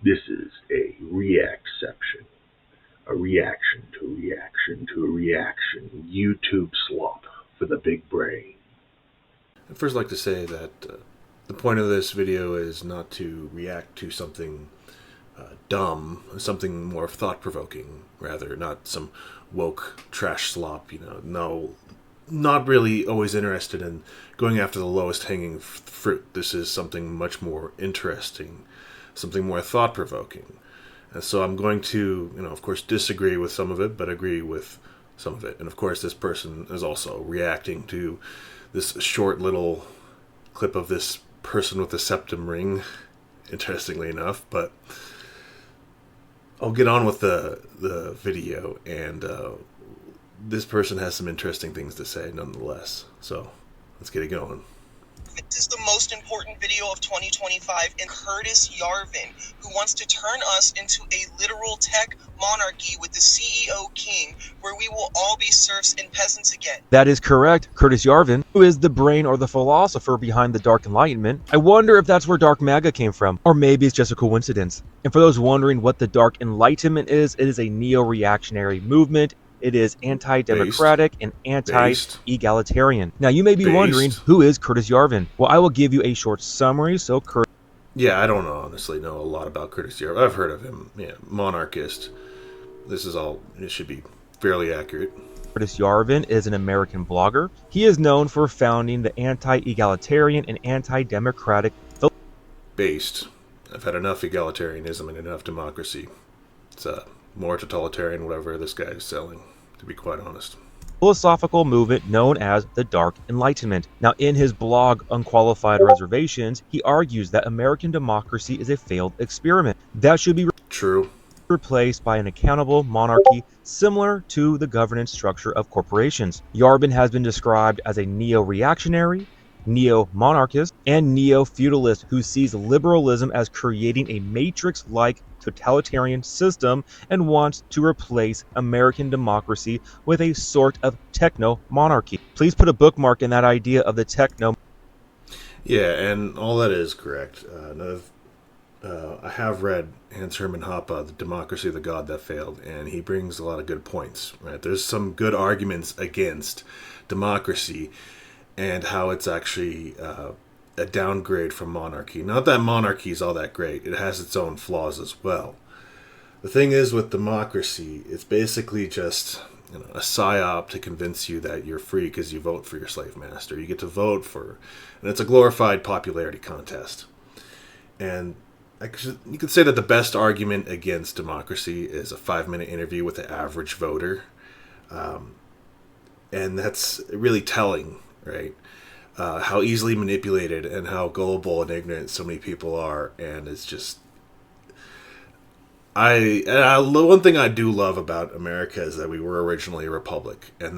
This is a reactception, a reaction to a reaction to a reaction, YouTube slop for the big brain. I'd first like to say that the point of this video is not to react to something dumb, something more thought-provoking, rather, not some woke trash slop, no, not really always interested in going after the lowest hanging fruit. This is something much more interesting, something more thought-provoking. And so I'm going to, of course, disagree with some of it, but agree with some of it. And of course, this person is also reacting to this short little clip of this person with a septum ring, interestingly enough. But I'll get on with the video, and this person has some interesting things to say nonetheless. So let's get it going. This is the most important video of 2025, and Curtis Yarvin, who wants to turn us into a literal tech monarchy with the CEO king, where we will all be serfs and peasants again. That is correct. Curtis Yarvin, who is the brain or the philosopher behind the Dark Enlightenment. I wonder if that's where Dark Maga came from, or maybe it's just a coincidence. And for those wondering what the Dark Enlightenment is, it is a neo-reactionary movement. It is anti-democratic and anti-egalitarian. Now, you may be wondering, who is Curtis Yarvin? Well, I will give you a short summary. So, Yeah, I don't honestly know a lot about Curtis Yarvin. I've heard of him. Yeah, monarchist. It should be fairly accurate. Curtis Yarvin is an American blogger. He is known for founding the anti-egalitarian and anti-democratic. Based. I've had enough egalitarianism and enough democracy. It's more totalitarian, whatever this guy is selling, to be quite honest. Philosophical movement known as the Dark Enlightenment. Now, in his blog, Unqualified Reservations, he argues that American democracy is a failed experiment that should be replaced by an accountable monarchy similar to the governance structure of corporations. Yarvin has been described as a neo-reactionary, neo-monarchist, and neo-feudalist who sees liberalism as creating a matrix-like totalitarian system and wants to replace American democracy with a sort of techno-monarchy. Please put a bookmark in that idea of the techno. Yeah, and all that is correct. I have read Hans Hermann Hoppe, The Democracy of the God That Failed, and he brings a lot of good points. Right? There's some good arguments against democracy and how it's actually a downgrade from monarchy. Not that monarchy is all that great. It has its own flaws as well. The thing is with democracy, it's basically just a psyop to convince you that you're free because you vote for your slave master. You get to vote for, and it's a glorified popularity contest. And you could say that the best argument against democracy is a 5-minute interview with the average voter. And that's really telling, right? How easily manipulated and how gullible and ignorant so many people are, and it's just one thing I do love about America is that we were originally a republic, and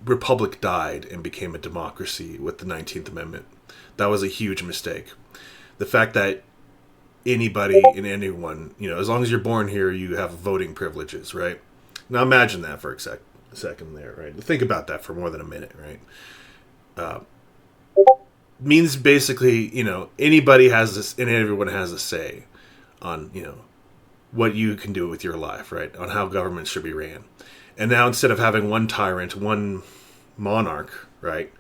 republic died and became a democracy with the 19th Amendment. That was a huge mistake. The fact that anybody and anyone, as long as you're born here, you have voting privileges, right? Now imagine that for a second there, right? Think about that for more than a minute, right? Means basically, anybody has this, and everyone has a say on, what you can do with your life, right? On how government should be ran. And now instead of having one tyrant, one monarch, right?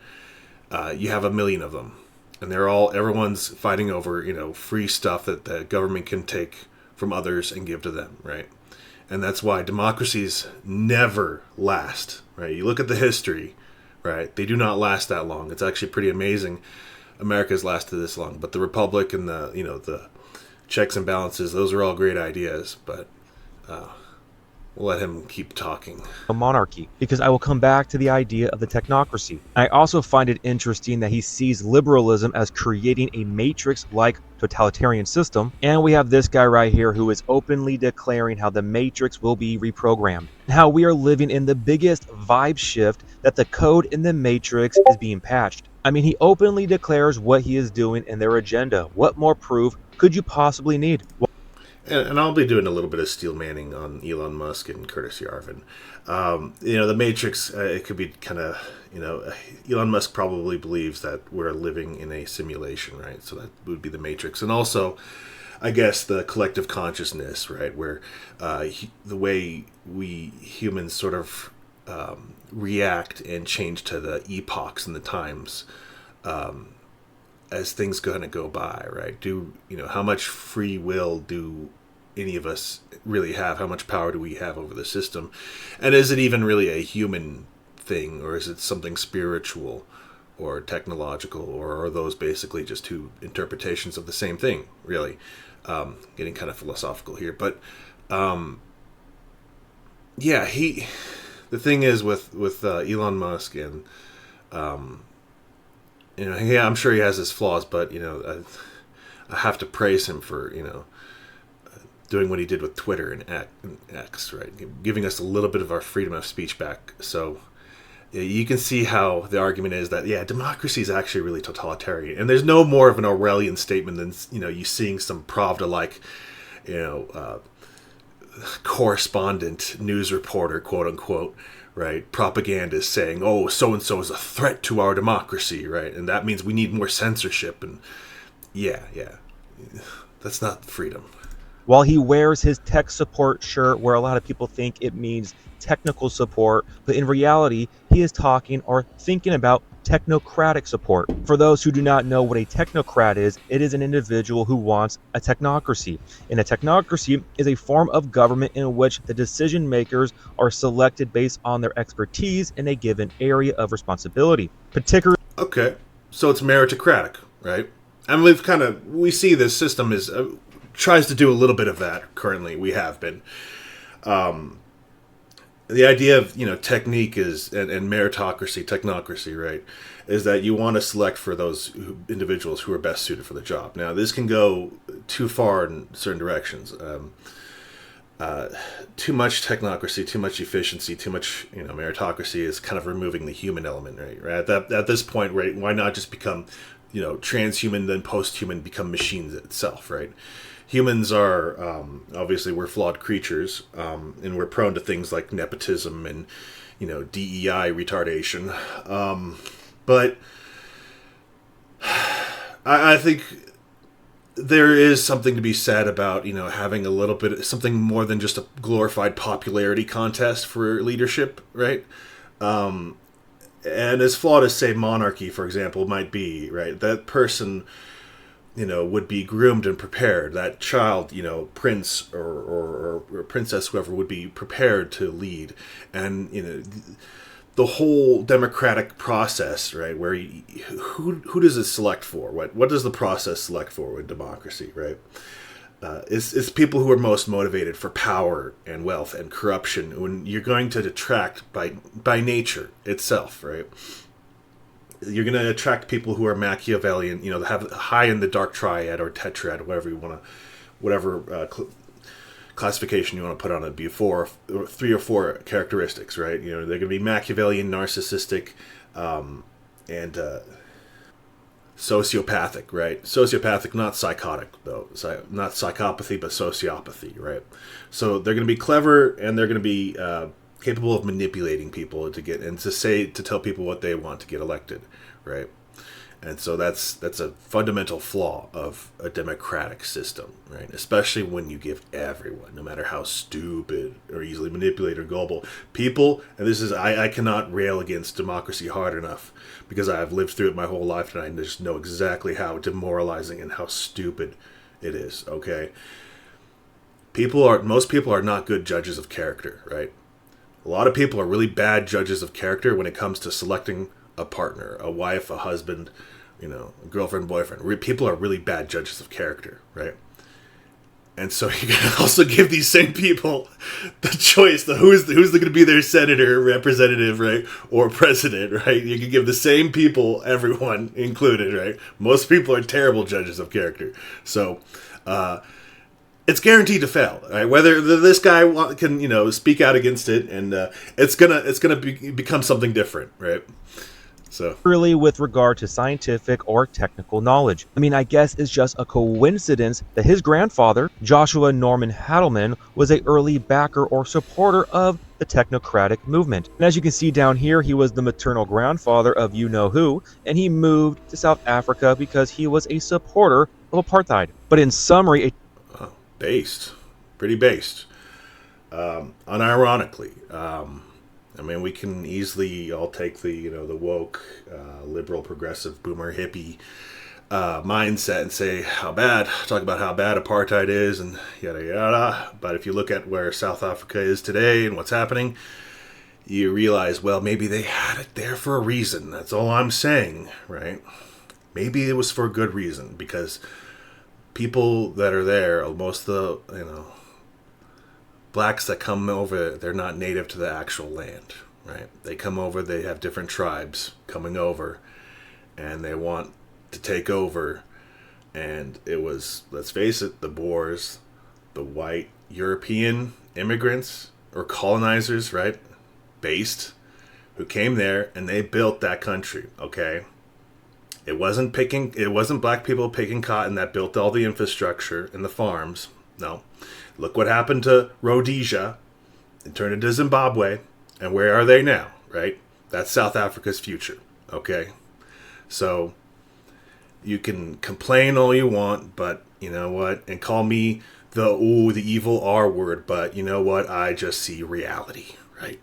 You have a million of them, and everyone's fighting over, free stuff that the government can take from others and give to them, right? And that's why democracies never last, right? You look at the history. Right, they do not last that long. It's actually pretty amazing. America's lasted this long, but the republic and the checks and balances, those are all great ideas. But we'll let him keep talking. A monarchy, because I will come back to the idea of the technocracy. I also find it interesting that he sees liberalism as creating a matrix-like totalitarian system, and we have this guy right here who is openly declaring how the matrix will be reprogrammed, how we are living in the biggest vibe shift, that the code in the matrix is being patched. I mean, he openly declares what he is doing in their agenda. What more proof could you possibly need? And I'll be doing a little bit of steel manning on Elon Musk and Curtis Yarvin. The Matrix, it could be kind of, Elon Musk probably believes that we're living in a simulation, right? So that would be the Matrix. And also, I guess, the collective consciousness, right? Where the way we humans sort of react and change to the epochs and the times as things kind of go by, right? How much free will do any of us really have? How much power do we have over the system? And is it even really a human thing, or is it something spiritual or technological, or are those basically just two interpretations of the same thing, really? Getting kind of philosophical here, but the thing is with Elon Musk, and I'm sure he has his flaws, but I have to praise him for doing what he did with Twitter and X, right? Giving us a little bit of our freedom of speech back. So you can see how the argument is that, democracy is actually really totalitarian. And there's no more of an Orwellian statement than, you seeing some Pravda-like, correspondent, news reporter, quote unquote, right? Propagandist saying, oh, so-and-so is a threat to our democracy, right? And that means we need more censorship. And that's not freedom. While he wears his tech support shirt, where a lot of people think it means technical support, but in reality, he is talking or thinking about technocratic support. For those who do not know what a technocrat is, it is an individual who wants a technocracy. And a technocracy is a form of government in which the decision makers are selected based on their expertise in a given area of responsibility. Okay, so it's meritocratic, right? And we see this system is tries to do a little bit of that currently. We have been. The idea of technique is and meritocracy, technocracy, right, is that you want to select for those individuals who are best suited for the job. Now, this can go too far in certain directions. Too much technocracy, too much efficiency, too much meritocracy is kind of removing the human element, right? At this point, right, why not just become transhuman, then post-human, become machines itself, right? Humans are, obviously, we're flawed creatures, and we're prone to things like nepotism and, DEI retardation. But I think there is something to be said about, having a little bit, something more than just a glorified popularity contest for leadership, right? And as flawed as, say, monarchy, for example, might be, right, that person would be groomed and prepared. That child, prince or princess, whoever, would be prepared to lead. And, the whole democratic process, right, where who does it select for? What does the process select for with democracy, right? It's people who are most motivated for power and wealth and corruption, when you're going to detract by nature itself, right? You're going to attract people who are Machiavellian, have high in the dark triad or tetrad, whatever classification you want to put on it, be 3 or 4 characteristics, right? They're going to be Machiavellian, narcissistic, and sociopathic, right? Sociopathic, not psychotic, though. Not psychopathy, but sociopathy, right? So they're going to be clever, and they're going to be capable of manipulating people to tell people what they want to get elected, right? And so that's a fundamental flaw of a democratic system, right? Especially when you give everyone, no matter how stupid or easily manipulated or gullible, people, and I cannot rail against democracy hard enough, because I have lived through it my whole life, and I just know exactly how demoralizing and how stupid it is, okay? Most people are not good judges of character, right? A lot of people are really bad judges of character when it comes to selecting a partner, a wife, a husband, a girlfriend, boyfriend. People are really bad judges of character, right? And so you can also give these same people the choice, who's going to be their senator, representative, right, or president, right? You can give the same people, everyone included, right? Most people are terrible judges of character. So, it's guaranteed to fail, right? Whether this guy can, speak out against it, and it's gonna become something different, right? So, really, with regard to scientific or technical knowledge, I guess it's just a coincidence that his grandfather, Joshua Norman Hadelman, was an early backer or supporter of the technocratic movement. And as you can see down here, he was the maternal grandfather of you-know-who, and he moved to South Africa because he was a supporter of apartheid. But in summary, Pretty based. Unironically. I mean, we can easily all take the woke, liberal, progressive, boomer, hippie mindset and say talk about how bad apartheid is and yada yada. But if you look at where South Africa is today and what's happening, you realize, well, maybe they had it there for a reason. That's all I'm saying, right? Maybe it was for a good reason, because people that are there, most of the blacks that come over, they're not native to the actual land, right? They come over, they have different tribes coming over, and they want to take over. And it was, let's face it, the Boers, the white European immigrants or colonizers, right? Based, who came there and they built that country, okay? It wasn't black people picking cotton that built all the infrastructure and the farms. No. Look what happened to Rhodesia. It turned into Zimbabwe. And where are they now, right? That's South Africa's future, okay? So you can complain all you want, but you know what? And call me the evil R word, but you know what? I just see reality, right?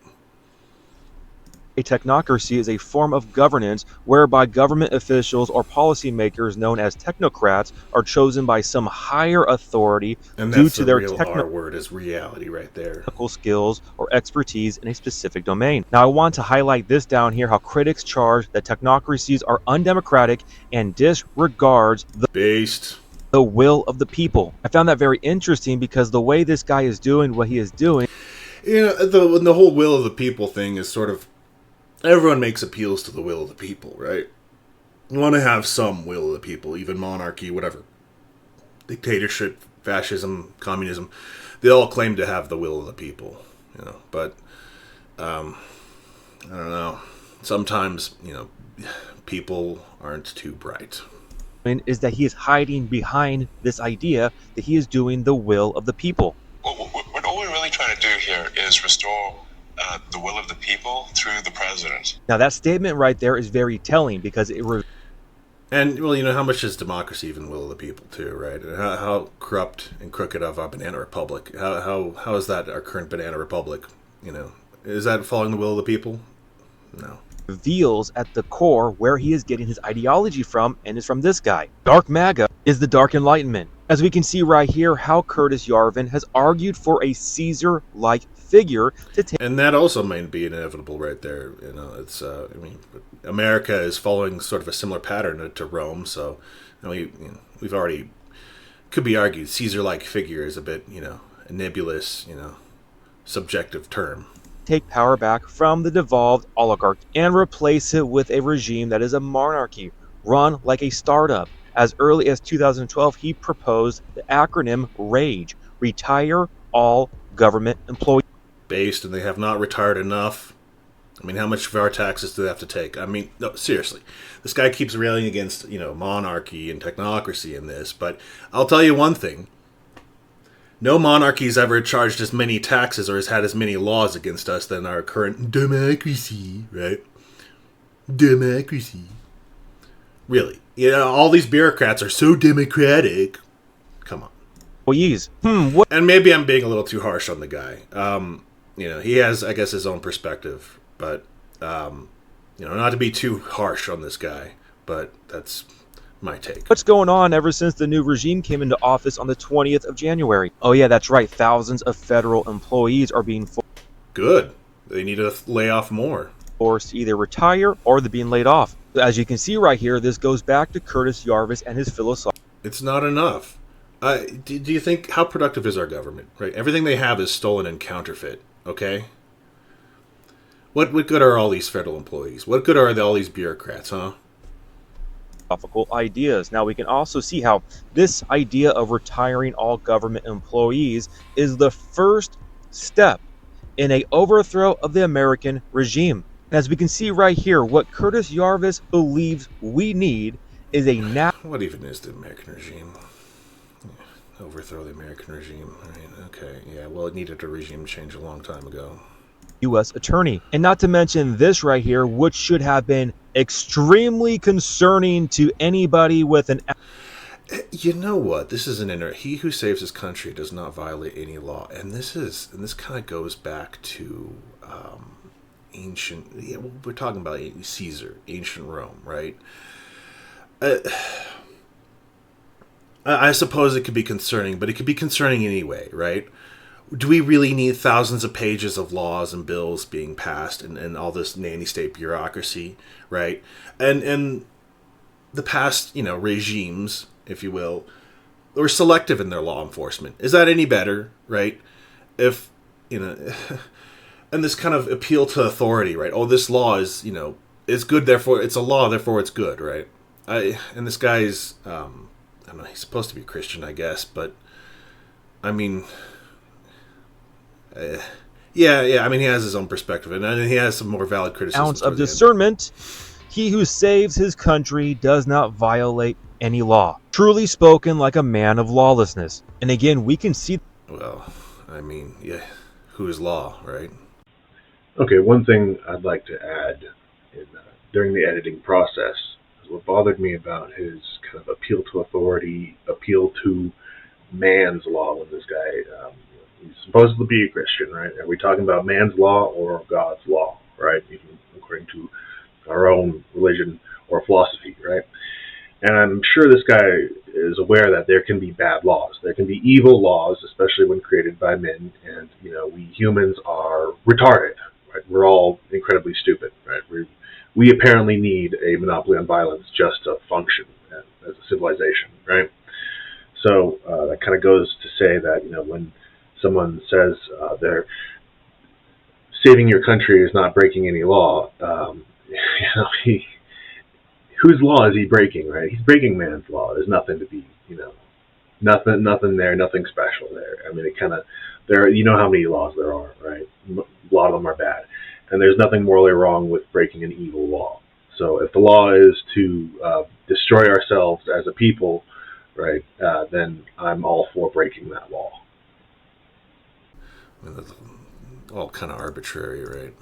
A technocracy is a form of governance whereby government officials or policymakers known as technocrats are chosen by some higher authority due to their R word is reality right there. Technical skills or expertise in a specific domain. Now, I want to highlight this down here, how critics charge that technocracies are undemocratic and disregards the will of the people. I found that very interesting because the way this guy is doing what he is doing, the whole will of the people thing is sort of, everyone makes appeals to the will of the people, right? You want to have some will of the people, even monarchy, whatever. Dictatorship, fascism, communism, they all claim to have the will of the people, But, I don't know. Sometimes, people aren't too bright. is that he is hiding behind this idea that he is doing the will of the people. What all we're really trying to do here is restore the will of the people through the president. Now that statement right there is very telling because it and well, how much is democracy even will of the people too, right? And how corrupt and crooked of our banana republic? How is that our current banana republic? Is that following the will of the people? No. Reveals at the core where he is getting his ideology from, and is from this guy. Dark Maga is the Dark Enlightenment. As we can see right here, how Curtis Yarvin has argued for a Caesar-like figure to take. And that also might be inevitable right there. It's America is following sort of a similar pattern to Rome, so we've already, could be argued, Caesar-like figure is a bit, a nebulous, subjective term. Take power back from the devolved oligarch and replace it with a regime that is a monarchy, run like a startup. As early as 2012, he proposed the acronym RAGE, Retire All Government Employees. Based, and they have not retired enough. I mean, how much of our taxes do they have to take? I mean, no, seriously. This guy keeps railing against, monarchy and technocracy in this, but I'll tell you one thing. No monarchy's ever charged as many taxes or has had as many laws against us than our current democracy, right? Democracy. Really. All these bureaucrats are so democratic. Come on. Employees. And maybe I'm being a little too harsh on the guy. He has, I guess, his own perspective. But, not to be too harsh on this guy. But that's my take. What's going on ever since the new regime came into office on the 20th of January? Oh yeah, that's right. Thousands of federal employees are being Good. They need to lay off more. Forced to either retire or they're being laid off. As you can see right here, this goes back to Curtis Yarvis and his philosophy. It's not enough. Do you think, how productive is our government? Right, everything they have is stolen and counterfeit. Okay. What good are all these federal employees? What good are all these bureaucrats, huh? Philosophical ideas. Now we can also see how this idea of retiring all government employees is the first step in a overthrow of the American regime. As we can see right here, what Curtis Yarvis believes we need is a What even is the American regime? Overthrow the American regime. Okay, yeah, well, it needed a regime change a long time ago. U.S. attorney. And not to mention this right here, which should have been extremely concerning to anybody with an... You know what? This is he who saves his country does not violate any law, and this kind of goes back to ancient. Yeah, we're talking about Caesar, ancient Rome, right? I suppose it could be concerning, but it could be concerning anyway, right? Do we really need thousands of pages of laws and bills being passed and all this nanny state bureaucracy, right? And the past, regimes, if you will, were selective in their law enforcement. Is that any better, right? If, and this kind of appeal to authority, right? Oh, this law is, is good, therefore it's a law, therefore it's good, right? And this guy's, I don't know, he's supposed to be a Christian, I guess, but, I mean, yeah, I mean, he has his own perspective, and he has some more valid criticism. Ounce of discernment. He who saves his country does not violate any law. Truly spoken like a man of lawlessness. And again, we can see... Well, I mean, yeah, who is law, right? Okay, one thing I'd like to add during the editing process is what bothered me about his kind of appeal to authority, appeal to man's law when this guy... he's supposed to be a Christian, right? Are we talking about man's law or God's law, right? Even according to our own religion or philosophy, right? And I'm sure this guy is aware that there can be bad laws. There can be evil laws, especially when created by men. And, we humans are retarded, right? We're all incredibly stupid, right? We apparently need a monopoly on violence just to function as a civilization, right? So that kind of goes to say that, when someone says they're saving your country is not breaking any law, whose law is he breaking, right? He's breaking man's law. There's nothing to be, nothing there, nothing special there. I mean, it kind of, how many laws there are, right? A lot of them are bad. And there's nothing morally wrong with breaking an evil law. So if the law is to destroy ourselves as a people, right, then I'm all for breaking that law. All kind of arbitrary, right?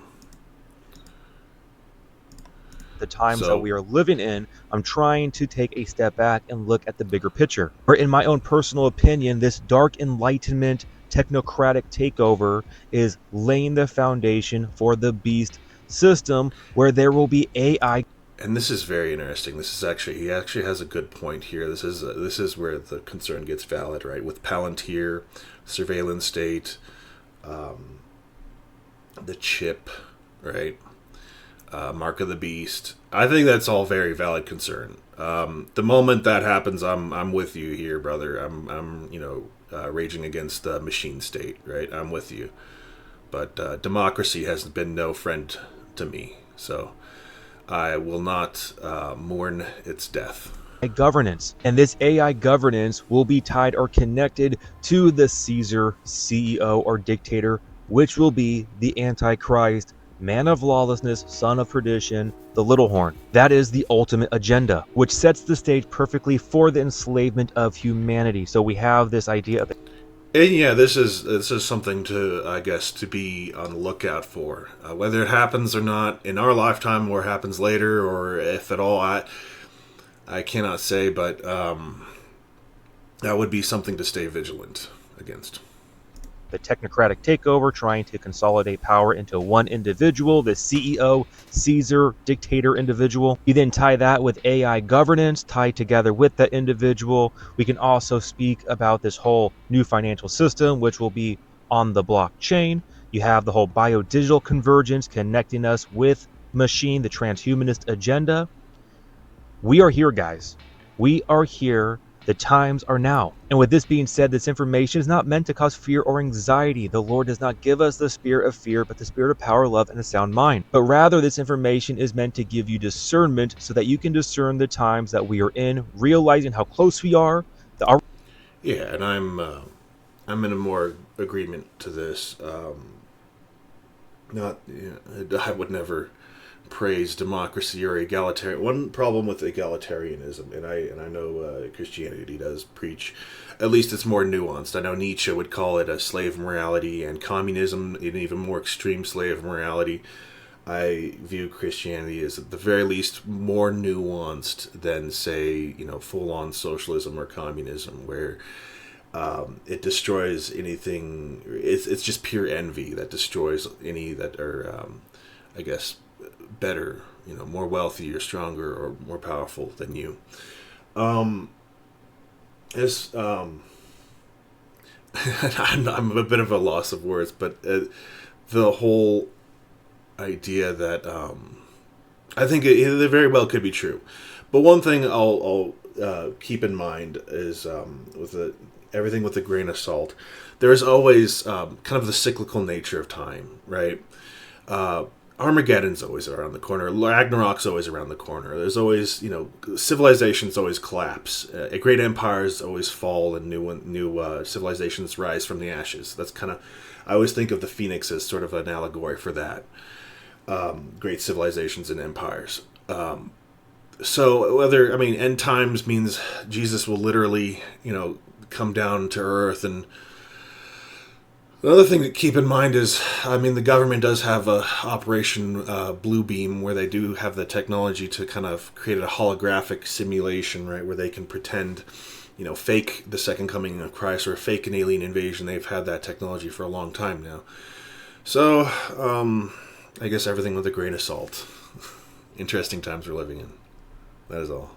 The times that we are living in, I'm trying to take a step back and look at the bigger picture. Or in my own personal opinion, this dark enlightenment technocratic takeover is laying the foundation for the beast system where there will be AI. And this is very interesting. He actually has a good point here. This is where the concern gets valid, right? With Palantir, surveillance state, the chip, right? Mark of the Beast. I think that's all very valid concern. The moment that happens, I'm with you here, brother. I'm raging against the machine state, right? I'm with you. But democracy has been no friend to me, so I will not mourn its death. Governance, and this AI governance will be tied or connected to the Caesar, CEO, or dictator, which will be the Antichrist, man of lawlessness, son of perdition, the little horn. That is the ultimate agenda, which sets the stage perfectly for the enslavement of humanity. So we have this idea of... And yeah, this is something to be on the lookout for. Whether it happens or not in our lifetime, or happens later, or if at all, I cannot say, but that would be something to stay vigilant against. The technocratic takeover, trying to consolidate power into one individual, the CEO, Caesar, dictator individual. You then tie that with AI governance, tied together with that individual. We can also speak about this whole new financial system, which will be on the blockchain. You have the whole bio-digital convergence connecting us with machine, the transhumanist agenda. We are here, guys. We are here. The times are now. And with this being said, this information is not meant to cause fear or anxiety. The Lord does not give us the spirit of fear, but the spirit of power, love, and a sound mind. But rather, this information is meant to give you discernment so that you can discern the times that we are in, realizing how close we are. Yeah, and I'm in a more agreement to this. I would never praise democracy or egalitarian. One problem with egalitarianism, and I know Christianity does preach, at least it's more nuanced. I know Nietzsche would call it a slave morality, and communism an even more extreme slave morality. I view Christianity as at the very least more nuanced than, say, full-on socialism or communism, where it destroys anything. It's just pure envy that destroys any that are, I guess, better, more wealthy or stronger or more powerful than you. As I'm a bit of a loss of words, but the whole idea that I think it very well could be true. But one thing I'll keep in mind is everything with a grain of salt. There's always kind of the cyclical nature of time, right? Armageddon's always around the corner. Ragnarok's always around the corner. There's always, civilizations always collapse. Great empires always fall, and new civilizations rise from the ashes. That's kind of, I always think of the phoenix as sort of an allegory for that. Great civilizations and empires. So end times means Jesus will literally, come down to earth. And another thing to keep in mind is, the government does have a Operation Bluebeam, where they do have the technology to kind of create a holographic simulation, right, where they can pretend, fake the second coming of Christ or fake an alien invasion. They've had that technology for a long time now. So, I guess everything with a grain of salt. Interesting times we're living in. That is all.